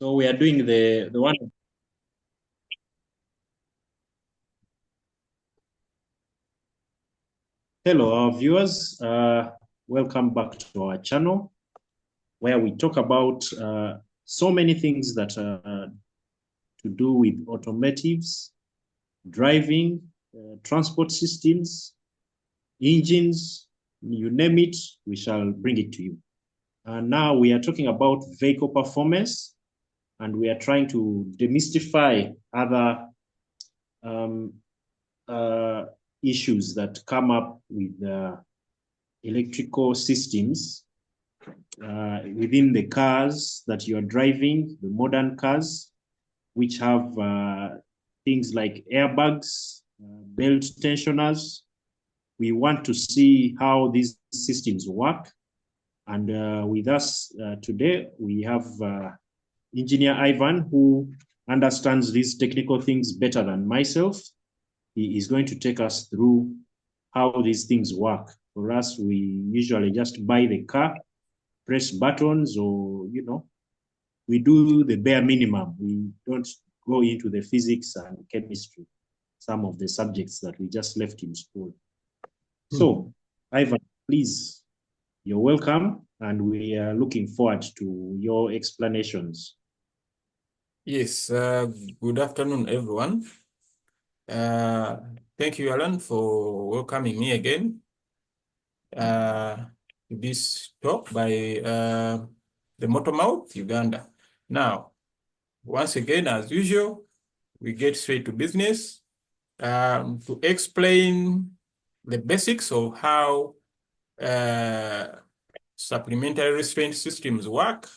So we are doing the one. Hello, our viewers. Welcome back to our channel where we talk about so many things that to do with automotives, driving, transport systems, engines, you name it, we shall bring it to you. And now we are talking about vehicle performance, and we are trying to demystify other um, uh, issues that come up with electrical systems within the cars that you are driving, the modern cars, which have things like airbags, belt tensioners. We want to see how these systems work. And with us today, we have Engineer Ivan, who understands these technical things better than myself. He is going to take us through how these things work. For us, we usually just buy the car, press buttons, or, we do the bare minimum. We don't go into the physics and chemistry, some of the subjects that we just left in school. So, Ivan, please, you're welcome, and we are looking forward to your explanations. Yes, good afternoon, everyone. Thank you, Alan, for welcoming me again to this talk by the Moto Mouths, Uganda. Now, once again, as usual, we get straight to business to explain the basics of how supplementary restraint systems work.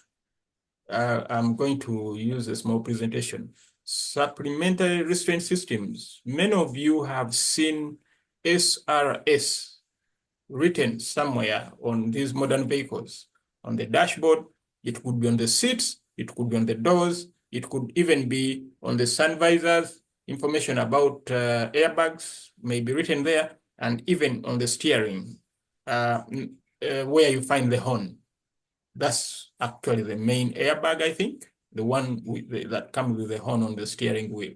I'm going to use a small presentation. Supplementary restraint systems. Many of you have seen SRS written somewhere on these modern vehicles. On the dashboard, it could be on the seats, it could be on the doors, it could even be on the sun visors. Information about airbags may be written there, and even on the steering, where you find the horn. That's actually the main airbag, I think, the one that comes with the horn on the steering wheel.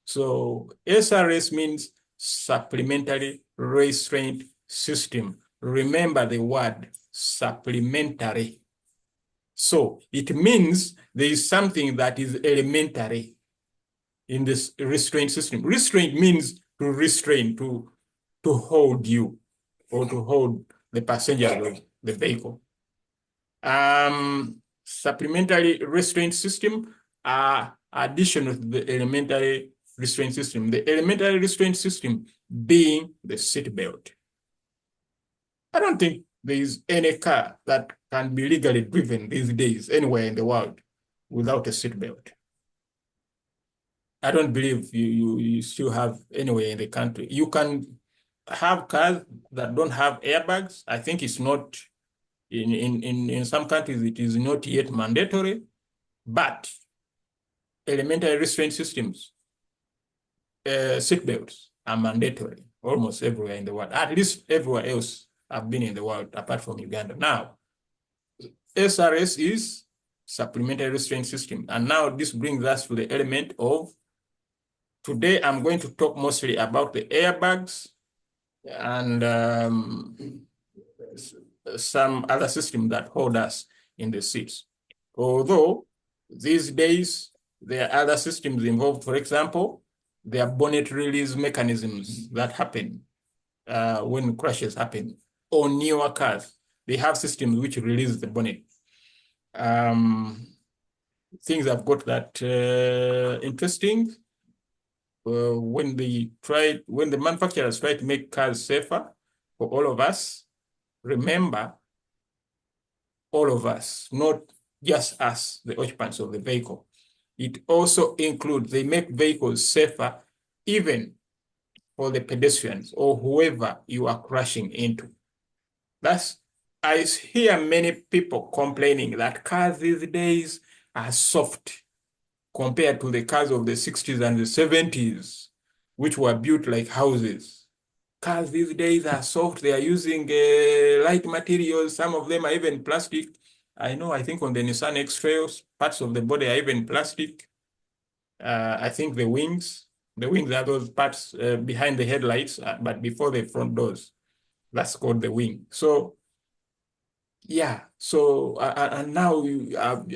So SRS means supplementary restraint system. Remember the word supplementary. So it means there is something that is elementary in this restraint system. Restraint means to restrain, to hold you or to hold the passenger of the vehicle. Supplementary restraint system are additional to the elementary restraint system. The elementary restraint system being the seat belt. I don't think there is any car that can be legally driven these days anywhere in the world without a seat belt. I don't believe you still have anywhere in the country. You can have cars that don't have airbags. I think it's not in some countries, it is not yet mandatory, but elementary restraint systems, seatbelts are mandatory almost everywhere in the world, at least everywhere else I've been in the world, apart from Uganda. Now, SRS is supplementary restraint system. And now this brings us to the element of, today I'm going to talk mostly about the airbags and some other systems that hold us in the seats. Although these days there are other systems involved. For example, there are bonnet release mechanisms that happen when crashes happen. On newer cars, they have systems which release the bonnet. Things have got that interesting. When the manufacturers try to make cars safer for all of us, remember, all of us, not just us, the occupants of the vehicle. It also includes, they make vehicles safer even for the pedestrians or whoever you are crashing into. I hear many people complaining that cars these days are soft compared to the cars of the 60s and the 70s, which were built like houses. Cars these days are soft. They are using light materials. Some of them are even plastic. I know, I think on the Nissan X-Trails, parts of the body are even plastic. I think the wings are those parts behind the headlights, but before the front doors. That's called the wing. So yeah, so and now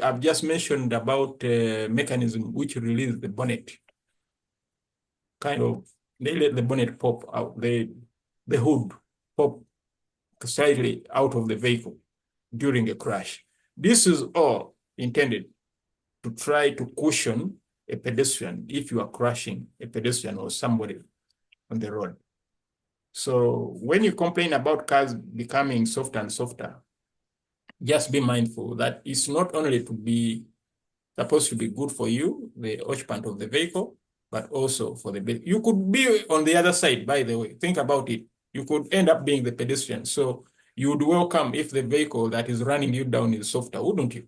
I've just mentioned about mechanism which release the bonnet. Kind of, they let the bonnet pop out, the hood pop slightly out of the vehicle during a crash. This is all intended to try to cushion a pedestrian if you are crashing a pedestrian or somebody on the road. So when you complain about cars becoming softer and softer, just be mindful that it's not only supposed to be good for you, the occupant of the vehicle, but also for the vehicle. You could be on the other side, by the way. Think about it. You could end up being the pedestrian. So you would welcome if the vehicle that is running you down is softer, wouldn't you?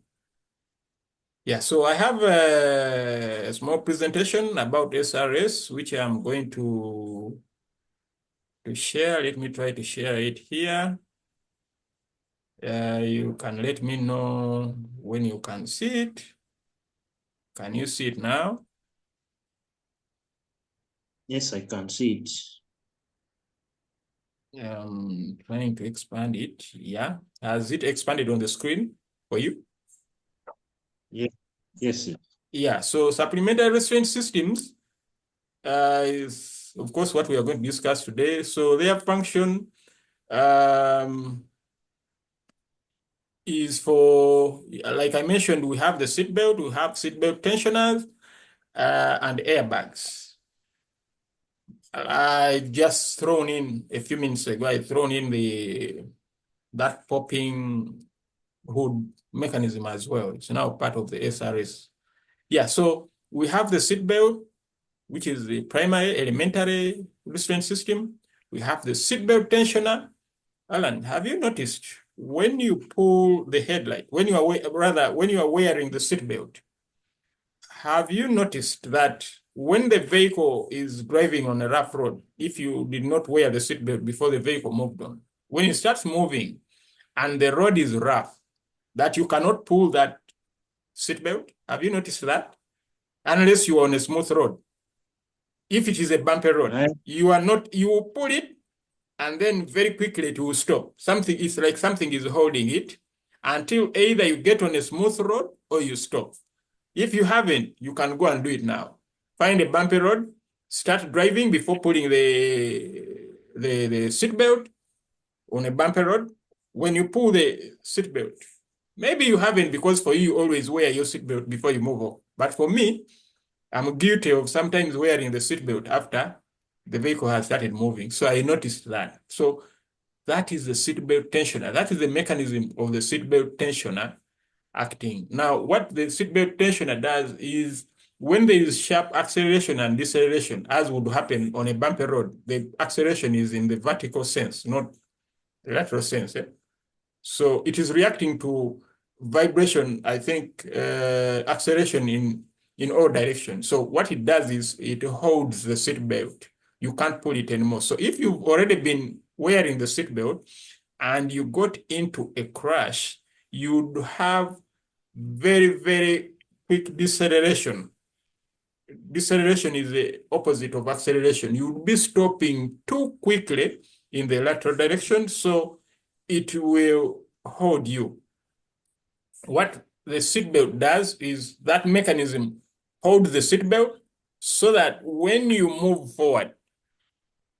Yeah, so I have a small presentation about SRS, which I'm going to share. Let me try to share it here. You can let me know when you can see it. Can you see it now? Yes, I can see it. Trying to expand it. Yeah. Has it expanded on the screen for you? Yeah. Yes. Yeah. So supplementary restraint systems is, of course, what we are going to discuss today. So their function is for, like I mentioned, we have the seatbelt, we have seatbelt tensioners, and airbags. I just thrown in a few minutes ago, I thrown in that popping hood mechanism as well. It's now part of the SRS. Yeah, so we have the seatbelt, which is the primary elementary restraint system. We have the seatbelt tensioner. Alan, have you noticed when you pull the headlight, when you are wearing the seatbelt, have you noticed that when the vehicle is driving on a rough road, if you did not wear the seatbelt before the vehicle moved on, when it starts moving and the road is rough, that you cannot pull that seatbelt? Have you noticed that? Unless you are on a smooth road. If it is a bumpy road, you will pull it and then very quickly it will stop. It's like something is holding it until either you get on a smooth road or you stop. If you haven't, you can go and do it now. Find a bumpy road, start driving before pulling the seatbelt on a bumpy road. When you pull the seatbelt, maybe you haven't because for you always wear your seatbelt before you move off. But for me, I'm guilty of sometimes wearing the seatbelt after the vehicle has started moving. So I noticed that. So that is the seatbelt tensioner. That is the mechanism of the seatbelt tensioner acting. Now, what the seatbelt tensioner does is when there is sharp acceleration and deceleration, as would happen on a bumpy road, the acceleration is in the vertical sense, not the lateral sense. So it is reacting to vibration, I think, acceleration in all directions. So what it does is it holds the seatbelt. You can't pull it anymore. So if you've already been wearing the seatbelt and you got into a crash, you'd have very, very quick deceleration. Deceleration is the opposite of acceleration. You'll be stopping too quickly in the lateral direction, so it will hold you. What the seatbelt does is that mechanism holds the seatbelt so that when you move forward,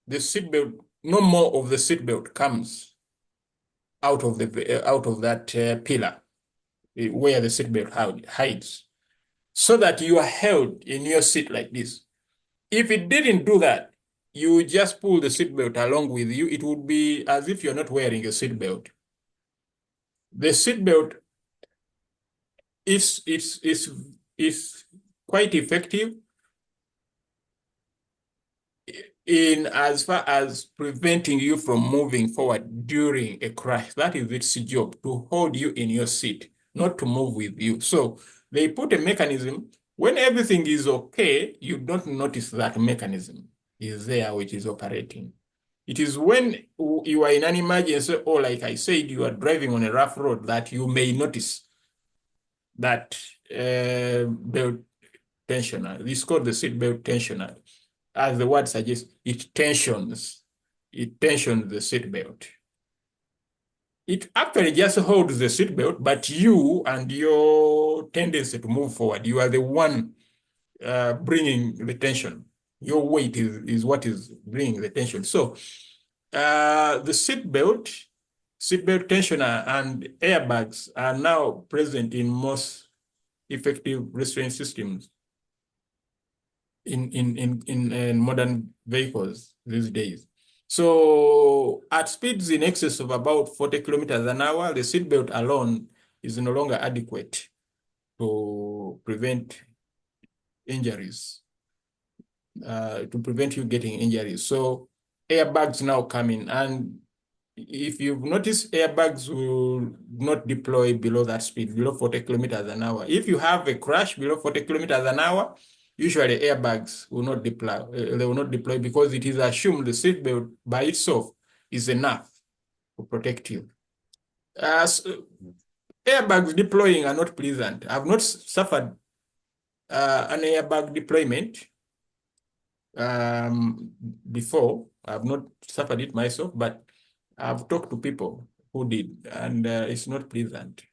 the seatbelt, no more of the seatbelt comes out of that pillar where the seatbelt hides, so that you are held in your seat like this. If it didn't do that, you just pull the seatbelt along with you. It would be as if you're not wearing a seatbelt. The seatbelt is quite effective in as far as preventing you from moving forward during a crash. That is its job, to hold you in your seat, not to move with you. So they put a mechanism. When everything is okay, you don't notice that mechanism is there, which is operating. It is when you are in an emergency, or like I said, you are driving on a rough road, that you may notice that belt tensioner. This is called the seat belt tensioner. As the word suggests, it tensions the seat belt. It actually just holds the seatbelt, but you and your tendency to move forward, you are the one bringing the tension. Your weight is what is bringing the tension. So the seatbelt tensioner and airbags are now present in most effective restraint systems in modern vehicles these days. So at speeds in excess of about 40 kilometers an hour, the seatbelt alone is no longer adequate to prevent injuries, to prevent you getting injuries. So airbags now come in, and if you've noticed, airbags will not deploy below that speed, below 40 kilometers an hour. If you have a crash below 40 kilometers an hour, usually airbags will not deploy. They will not deploy because it is assumed the seatbelt by itself is enough to protect you. Airbags deploying are not pleasant. I've not suffered an airbag deployment before. I've not suffered it myself, but I've talked to people who did, and it's not pleasant.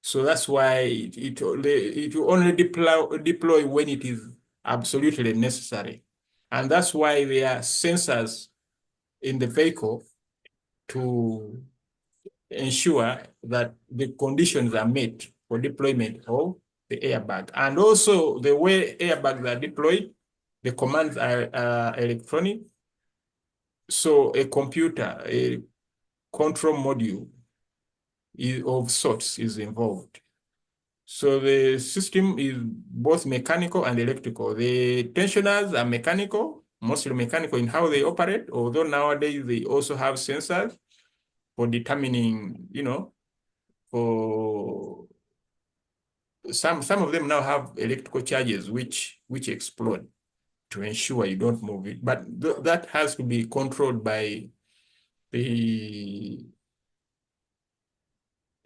So that's why it will only deploy when it is absolutely necessary. And that's why there are sensors in the vehicle to ensure that the conditions are met for deployment of the airbag. And also the way airbags are deployed, the commands are electronic. So a computer, a control module of sorts is involved. So the system is both mechanical and electrical. The tensioners are mechanical, mostly mechanical in how they operate, although nowadays they also have sensors for determining, for some of them now have electrical charges which explode to ensure you don't move it. But that has to be controlled by the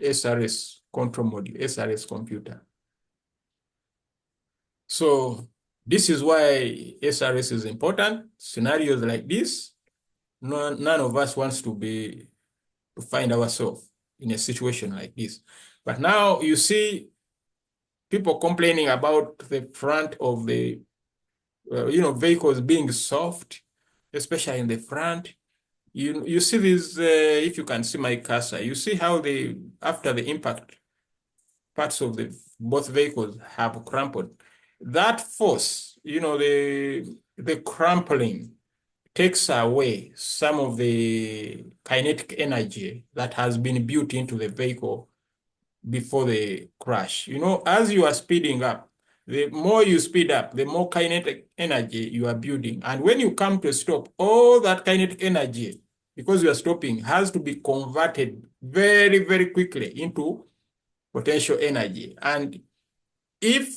SRS control module, SRS computer. So this is why SRS is important. Scenarios like this, none of us wants to find ourselves in a situation like this. But now you see people complaining about the front of the vehicles being soft, especially in the front. You see this, if you can see my cursor, you see how after the impact, parts of both vehicles have crumpled. That force, the crumpling takes away some of the kinetic energy that has been built into the vehicle before the crash. As you are speeding up, the more you speed up, the more kinetic energy you are building. And when you come to a stop, all that kinetic energy, because you are stopping, has to be converted very, very quickly into potential energy. And if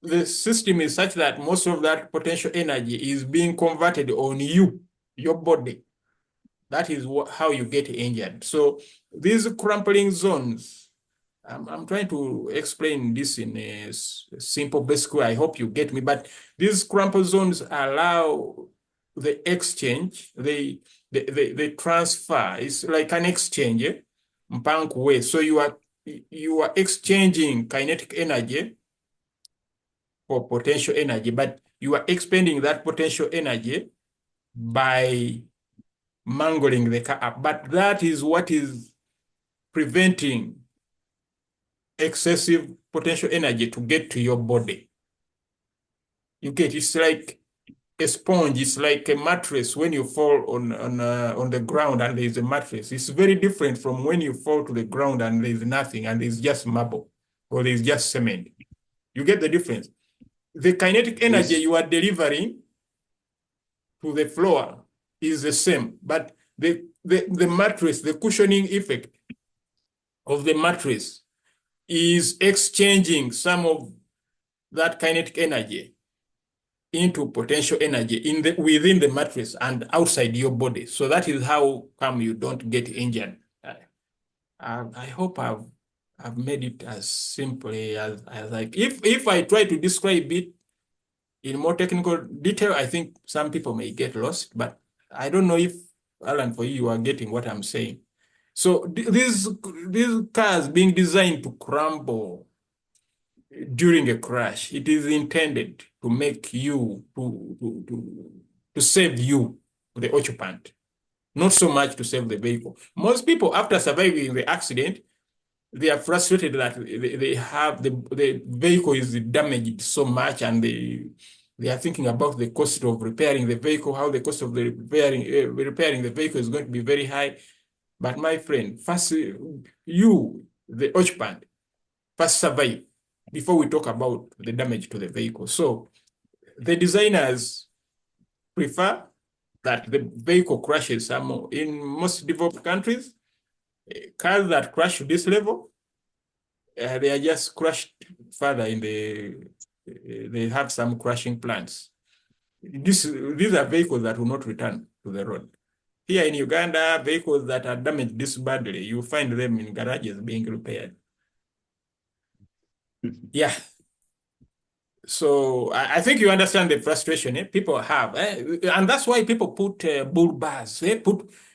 the system is such that most of that potential energy is being converted on your body, that is how you get injured. So these crumpling zones, I'm trying to explain this in a simple, basic way. I hope you get me. But these crumple zones allow the exchange, the transfer. It's like an exchange, mpank way. So you are exchanging kinetic energy for potential energy, but you are expending that potential energy by mangling the car up. But that is what is preventing excessive potential energy to get to your body. It's like a sponge. It's like a mattress when you fall on the ground and there's a mattress. It's very different from when you fall to the ground and there's nothing and there's just marble or there's just cement. You get the difference. The kinetic energy you are delivering to the floor is the same, but the mattress, the cushioning effect of the mattress is exchanging some of that kinetic energy into potential energy within the matrix and outside your body. So that is how come you don't get injured. I hope I've made it as simply as like if I try to describe it in more technical detail, I think some people may get lost, but I don't know if, Alan, for you are getting what I'm saying. So these cars being designed to crumble during a crash, it is intended to make you to save you, the occupant, not so much to save the vehicle. Most people, after surviving the accident, they are frustrated that they have the vehicle is damaged so much, and they are thinking about the cost of repairing the vehicle, how the cost of the repairing the vehicle is going to be very high. But my friend, first you, the occupant, first survive before we talk about the damage to the vehicle. So the designers prefer that the vehicle crashes some in most developed countries. Cars that crash to this level, they are just crushed further in they have some crashing plants. These are vehicles that will not return to the road. Here in Uganda, vehicles that are damaged this badly, you find them in garages being repaired. Yeah. So I think you understand the frustration people have. And that's why people put bull bars.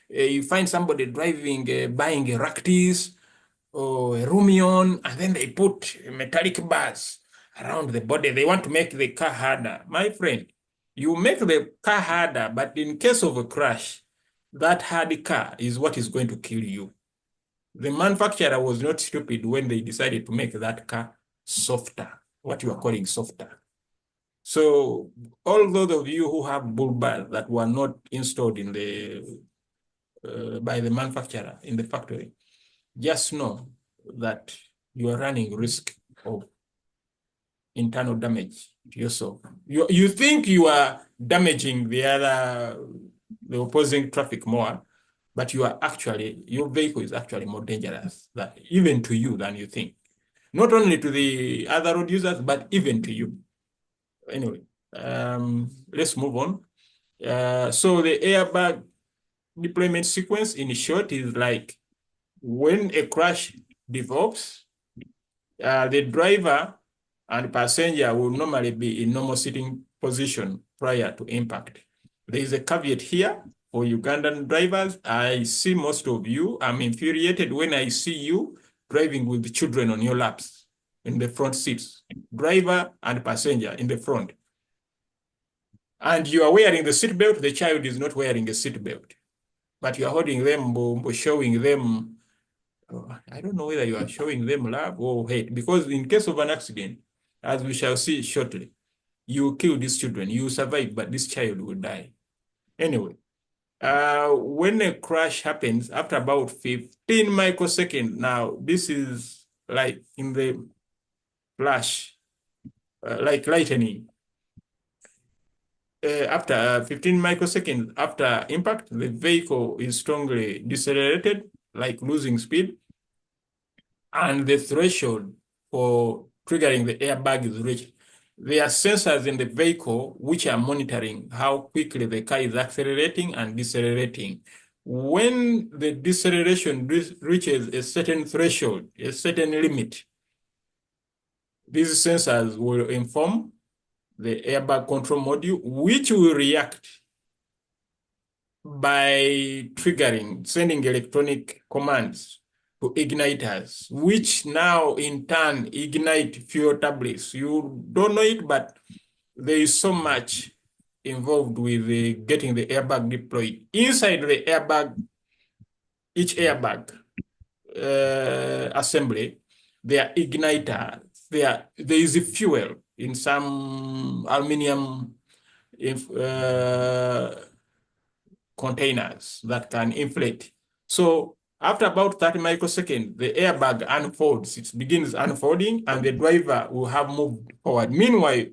You find somebody driving, buying a Ractis or a Rumion, and then they put metallic bars around the body. They want to make the car harder. My friend, you make the car harder, but in case of a crash, that hard car is what is going to kill you. The manufacturer was not stupid when they decided to make that car softer, what you are calling softer. So all those of you who have bull bars that were not installed in by the manufacturer in the factory, just know that you are running risk of internal damage to yourself. You think you are damaging the opposing traffic more, but your vehicle is actually more dangerous even to you than you think. Not only to the other road users, but even to you. Anyway, let's move on. So the airbag deployment sequence in short is like when a crash develops, the driver and passenger will normally be in normal sitting position prior to impact. There is a caveat here for Ugandan drivers. I see most of you. I'm infuriated when I see you driving with the children on your laps in the front seats, driver and passenger in the front. And you are wearing the seatbelt, the child is not wearing a seatbelt, but you are holding them, showing them. I don't know whether you are showing them love or hate, because in case of an accident, as we shall see shortly, you kill these children, you survive, but this child will die. Anyway, when a crash happens after about 15 microseconds, now this is like in the flash, like lightning. After 15 microseconds after impact, the vehicle is strongly decelerated, like losing speed, and the threshold for triggering the airbag is reached. There are sensors in the vehicle which are monitoring how quickly the car is accelerating and decelerating. When the deceleration reaches a certain threshold, a certain limit, these sensors will inform the airbag control module, which will react by sending electronic commands to igniters, which now in turn ignite fuel tablets. You don't know it, but there is so much involved with getting the airbag deployed. Inside the airbag, each airbag assembly, there are igniters. There is a fuel in some aluminum containers that can inflate. So after about 30 microseconds, the airbag unfolds. It begins unfolding, and the driver will have moved forward. Meanwhile,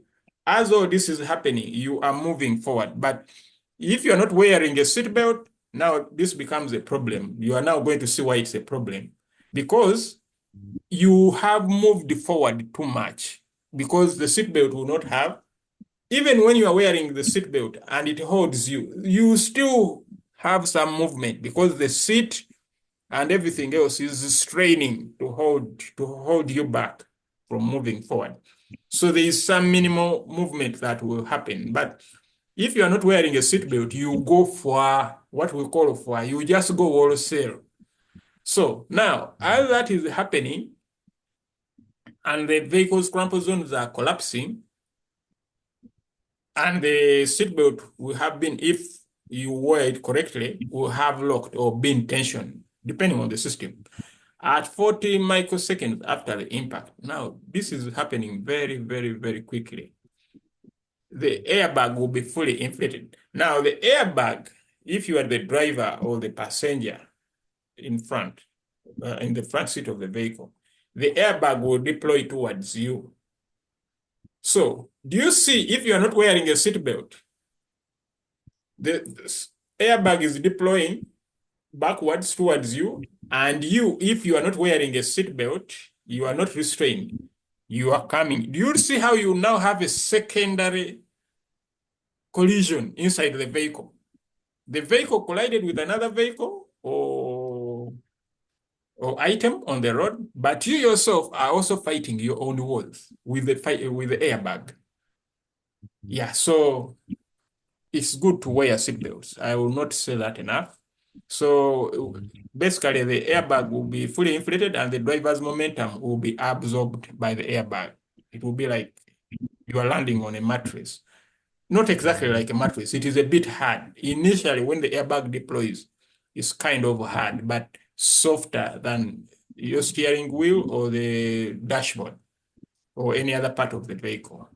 as all this is happening, you are moving forward. But if you're not wearing a seatbelt, now this becomes a problem. You are now going to see why it's a problem. Because you have moved forward too much, because the seatbelt will not have even when you are wearing the seatbelt and it holds you, you still have some movement because the seat and everything else is straining to hold you back from moving forward. So there is some minimal movement that will happen. But if you are not wearing a seatbelt, you go for what we call for, you just go wholesale. So now, as that is happening, and the vehicle's crumple zones are collapsing, and the seatbelt will have been, if you wear it correctly, will have locked or been tension, depending on the system, at 40 microseconds after the impact. Now, this is happening very, very, very quickly. The airbag will be fully inflated. Now, the airbag, if you are the driver or the passenger in front, in the front seat of the vehicle, the airbag will deploy towards you. So, do you see, if you are not wearing a seatbelt, the airbag is deploying backwards towards you, and you, if you are not wearing a seatbelt, you are not restrained, you are coming. Do you see how you now have a secondary collision inside the vehicle? The vehicle collided with another vehicle or item on the road, but you yourself are also fighting your own wars with the airbag. Yeah, so it's good to wear seatbelts. I will not say that enough. So basically, the airbag will be fully inflated and the driver's momentum will be absorbed by the airbag. It will be like you are landing on a mattress. Not exactly like a mattress. It is a bit hard. Initially, when the airbag deploys, it's kind of hard, but softer than your steering wheel or the dashboard or any other part of the vehicle.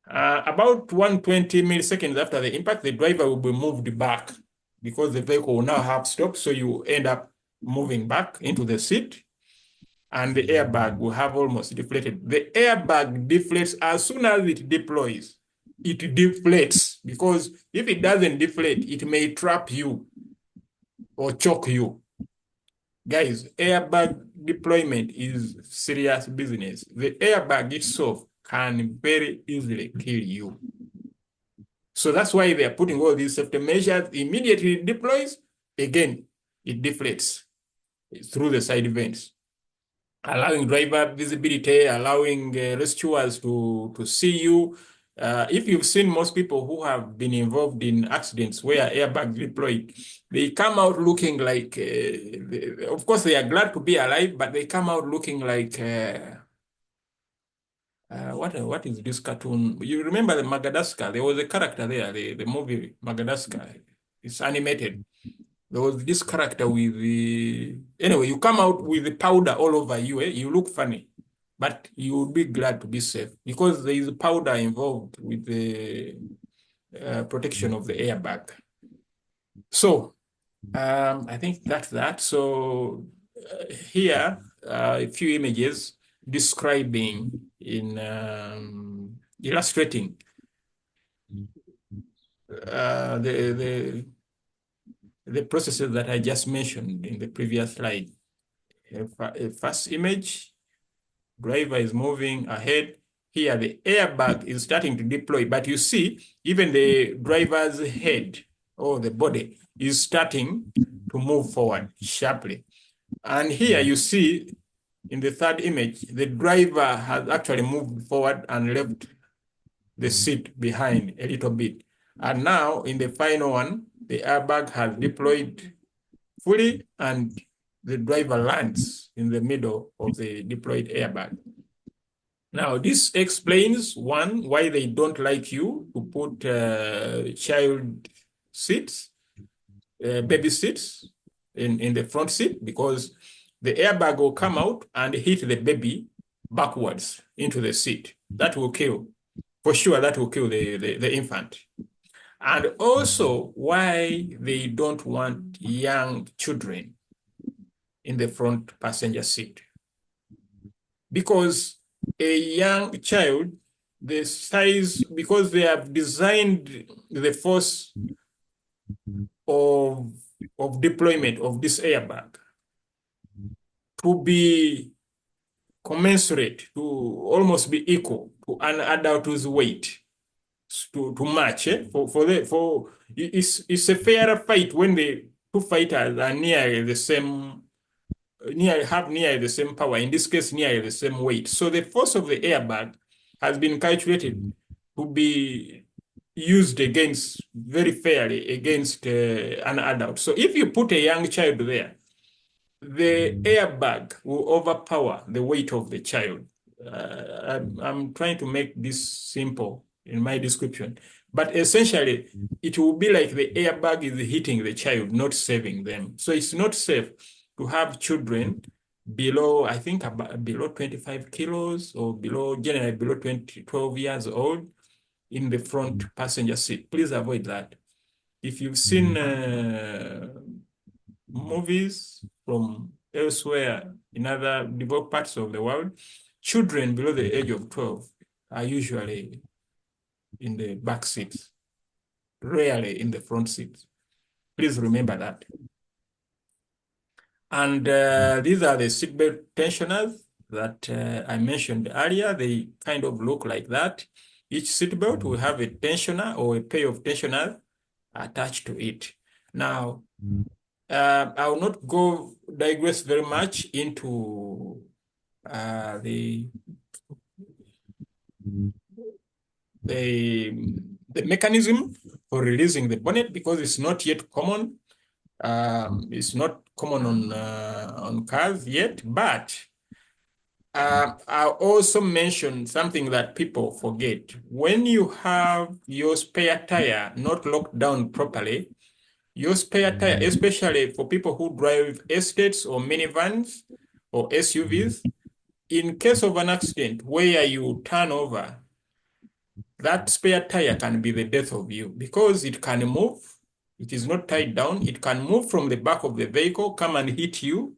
About 120 milliseconds after the impact, the driver will be moved back because the vehicle will now have stopped. So you end up moving back into the seat and the airbag will have almost deflated. The airbag deflates as soon as it deploys. It deflates because if it doesn't deflate, it may trap you or choke you. Guys, airbag deployment is serious business. The airbag itself can very easily kill you. So that's why they are putting all these safety measures. Immediately it deploys, again, it deflates through the side vents, allowing driver visibility, allowing rescuers to see you. If you've seen most people who have been involved in accidents where airbags deployed, they come out looking like, of course, they are glad to be alive, but they come out looking like, what is this cartoon? You remember the Madagascar? There was a character there, the movie Madagascar. It's animated. There was this character with the... Anyway, you come out with the powder all over you. You look funny, but you will be glad to be safe because there is powder involved with the protection of the airbag. So I think that's that. So here a few images describing in illustrating the processes that I just mentioned in the previous slide. A first image, driver is moving ahead. Here, the airbag is starting to deploy, but you see, even the driver's head or the body is starting to move forward sharply. And here you see, in the third image, the driver has actually moved forward and left the seat behind a little bit. And now, in the final one, the airbag has deployed fully and the driver lands in the middle of the deployed airbag. Now, this explains, one, why they don't like you to put child seats, baby seats in the front seat, because the airbag will come out and hit the baby backwards into the seat. That will kill, for sure, that will kill the infant. And also why they don't want young children in the front passenger seat. Because a young child, the size, because they have designed the force of deployment of this airbag to be commensurate, to almost be equal to an adult's weight, to match. It's a fairer fight when the two fighters are nearly the same, nearly the same power, in this case nearly the same weight. So the force of the airbag has been calculated to be used against very fairly against an adult. So if you put a young child there, the airbag will overpower the weight of the child. I'm trying to make this simple in my description, but essentially it will be like the airbag is hitting the child, not saving them. So it's not safe to have children below, I think, below 25 kilos or generally below 12 years old in the front passenger seat. Please avoid that. If you've seen movies from elsewhere in other developed parts of the world, children below the age of 12 are usually in the back seats, rarely in the front seats. Please remember that. And these are the seatbelt tensioners that I mentioned earlier. They kind of look like that. Each seatbelt will have a tensioner or a pair of tensioners attached to it. Now, I will not digress very much into the mechanism for releasing the bonnet, because it's not yet common. It's not common on cars yet, but I'll also mention something that people forget. When you have your spare tire not locked down properly, your spare tire, especially for people who drive estates or minivans or SUVs, in case of an accident where you turn over, that spare tire can be the death of you, because it can move. It is not tied down. It can move from the back of the vehicle, come and hit you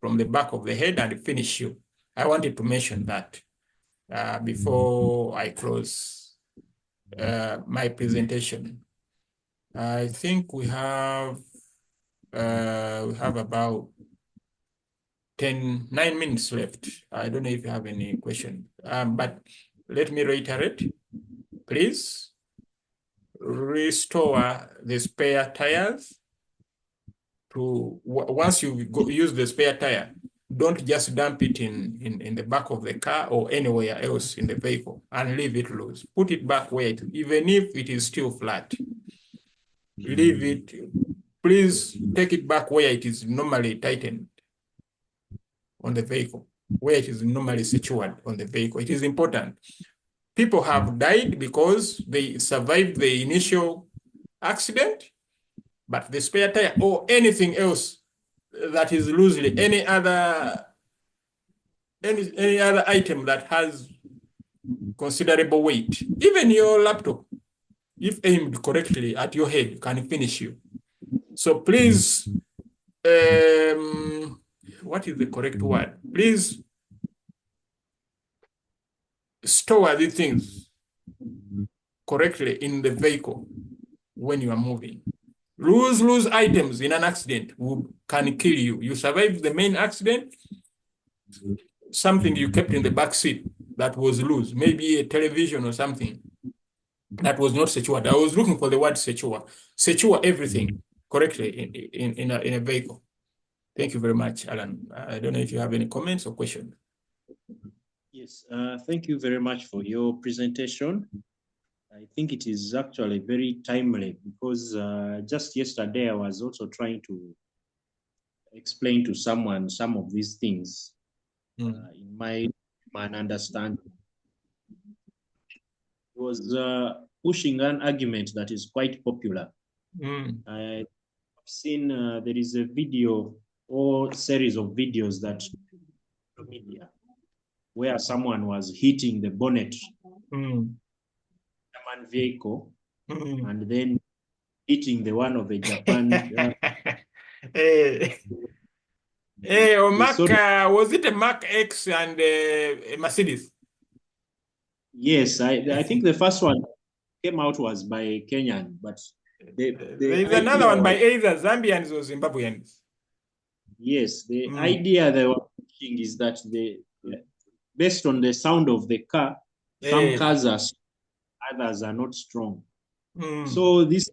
from the back of the head and finish you. I wanted to mention that before I close my presentation. I think we have about 9 minutes left. I don't know if you have any question, but let me reiterate. Please restore the spare tires to, once you use the spare tire, don't just dump it in the back of the car or anywhere else in the vehicle and leave it loose. Put it back where it, even if it is still flat, leave it. Please take it back where it is normally tightened on the vehicle, where it is normally secured on the vehicle. It is important. People have died because they survived the initial accident, but the spare tire or anything else that is loosely, any other item that has considerable weight, even your laptop, if aimed correctly at your head, can finish you. So please, what is the correct word? Please store these things correctly in the vehicle when you are moving. Loose items in an accident can kill you. You survived the main accident, something you kept in the back seat that was loose, maybe a television or something that was not secured. I was looking for the word secure. Secure everything correctly in a vehicle. Thank you very much, Alan. I don't know if you have any comments or questions. Yes, thank you very much for your presentation. I think it is actually very timely, because just yesterday I was also trying to explain to someone some of these things in my understanding. It was pushing an argument that is quite popular. I've seen there is a video or series of videos that media where someone was hitting the bonnet German vehicle and then hitting the one of a Japan. Was it a Mark X and a Mercedes? Yes, I think the first one came out was by Kenyan, but there's another one by either Zambians or Zimbabweans. Yes, the idea they were pushing is that based on the sound of the car, some cars are others are not strong. So this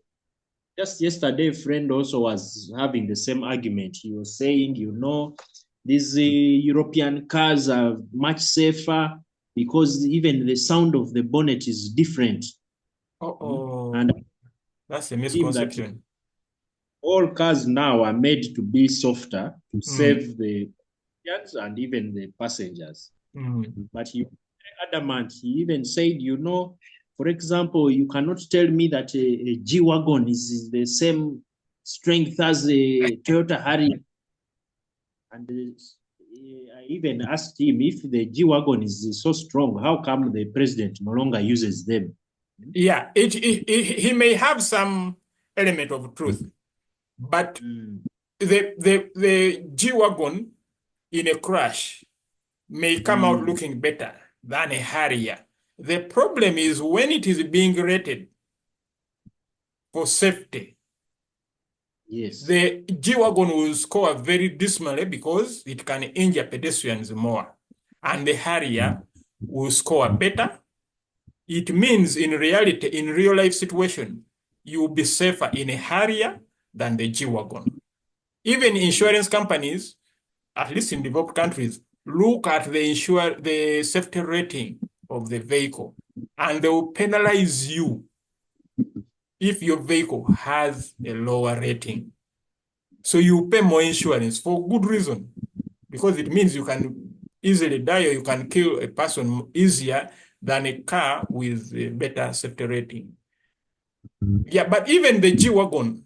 just yesterday, a friend also was having the same argument. He was saying, these European cars are much safer because even the sound of the bonnet is different. And that's a misconception. All cars now are made to be softer to save the and even the passengers. But he adamant. He even said, for example, you cannot tell me that a G-Wagon is the same strength as a Toyota Harrier. And I even asked him, if the G-Wagon is so strong, how come the president no longer uses them? Yeah, he may have some element of truth, but the G-Wagon in a crash may come out looking better than a Harrier. The problem is when it is being rated for safety. Yes. The G-Wagon will score very dismally because it can injure pedestrians more. And the Harrier will score better. It means in reality, in real life situation, you'll be safer in a Harrier than the G-Wagon. Even insurance companies, at least in developed countries, look at the safety rating of the vehicle, and they will penalize you if your vehicle has a lower rating. So you pay more insurance for good reason, because it means you can easily die or you can kill a person easier than a car with a better safety rating. Yeah, but even the G-Wagon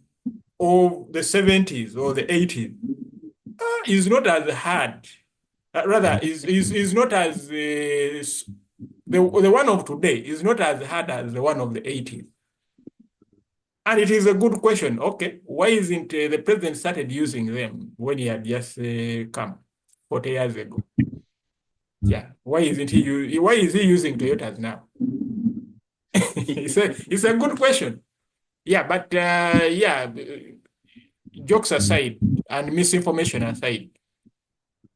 of the 70s or the 80s is not as hard. Rather, is not as the one of today is not as hard as the one of the 80s. And it is a good question. Okay, why isn't the president started using them when he had just come 40 years ago? Yeah, why is he using Toyotas now? It's a good question. Yeah, but jokes aside and misinformation aside,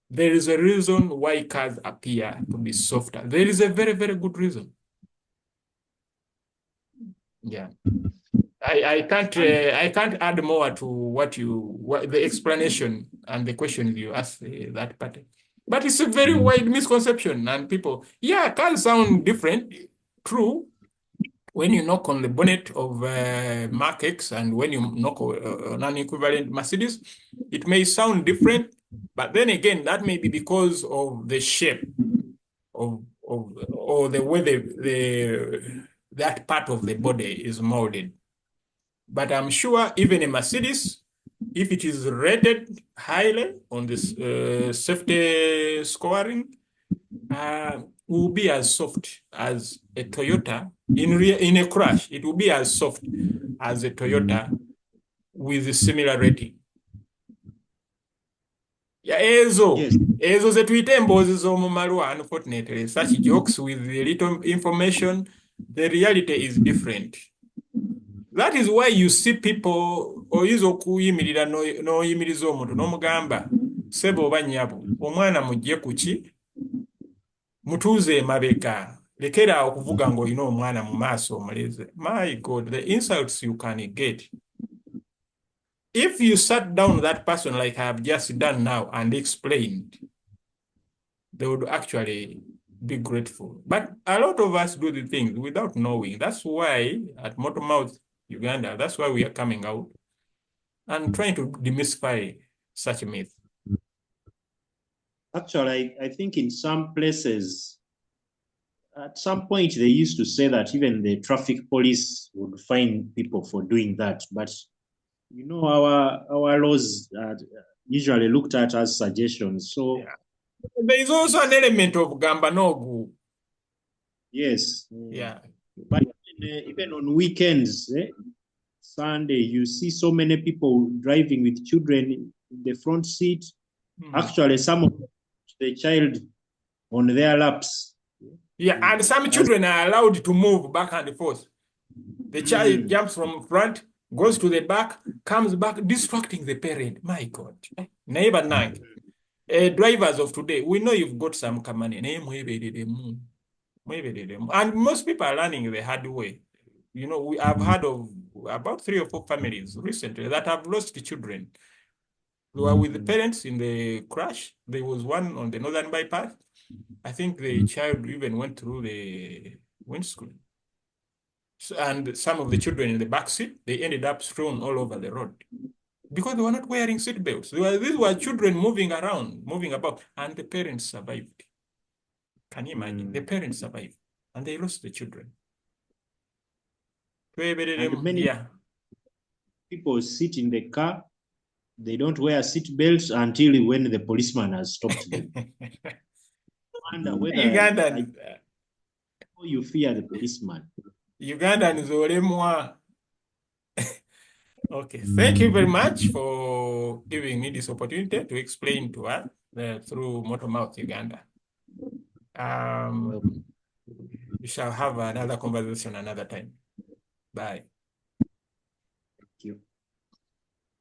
there is a reason why cars appear to be softer. There is a very, very good reason. Yeah. I can't add more to what the explanation and the questions you asked that part. But it's a very wide misconception, and people, cars sound different. True. When you knock on the bonnet of Mark X and when you knock on an equivalent Mercedes, it may sound different, but then again, that may be because of the shape or the way that part of the body is molded. But I'm sure even a Mercedes, if it is rated highly on this safety scoring, will be as soft as a Toyota. In a crash, it will be as soft as a Toyota with a similar rating. Yeah, ezo zetuite embozi z'omumalwa, unfortunately. Such jokes with little information, the reality is different. That is why you see people oyinza okuyimirira n'oyimiriza omuntu n'omugamba ssebo oba nnyabo omwana mugye ku ki mutuuze emabega lekera okuvuga ng'olina omwana mu maaso omuleze. My God, the insults you can get. If you sat down that person like I have just done now and explained, they would actually be grateful. But a lot of us do the things without knowing. That's why at Moto Mouths, Uganda, that's why we are coming out and trying to demystify such a myth. Actually, I think in some places, at some point, they used to say that even the traffic police would fine people for doing that. But, our laws are usually looked at as suggestions. So there is also an element of Gambanogu. Yes. Yeah. But even on weekends, Sunday, you see so many people driving with children in the front seat. Actually, some of the child on their laps. Yeah, and some children are allowed to move back and forth. The child jumps from front, goes to the back, comes back, distracting the parent. My God. Neighbor Nang. Drivers of today, we know you've got some money, and most people are learning the hard way. You know, I've heard of about 3 or 4 families recently that have lost children. They were with the parents in the crash. There was one on the northern bypass. I think the child even went through the windscreen. And some of the children in the back seat, they ended up strewn all over the road because they were not wearing seat belts. These were children moving around, moving about, and the parents survived. Can you imagine? The parents survived, and they lost the children. And many Yeah. people sit in the car, they don't wear seat belts until when the policeman has stopped them. I wonder whether Ugandan, you fear the policeman. Ugandan is Olemwa. Okay, thank you very much for giving me this opportunity to explain to us through Moto Mouths Uganda. We shall have another conversation another time. Bye.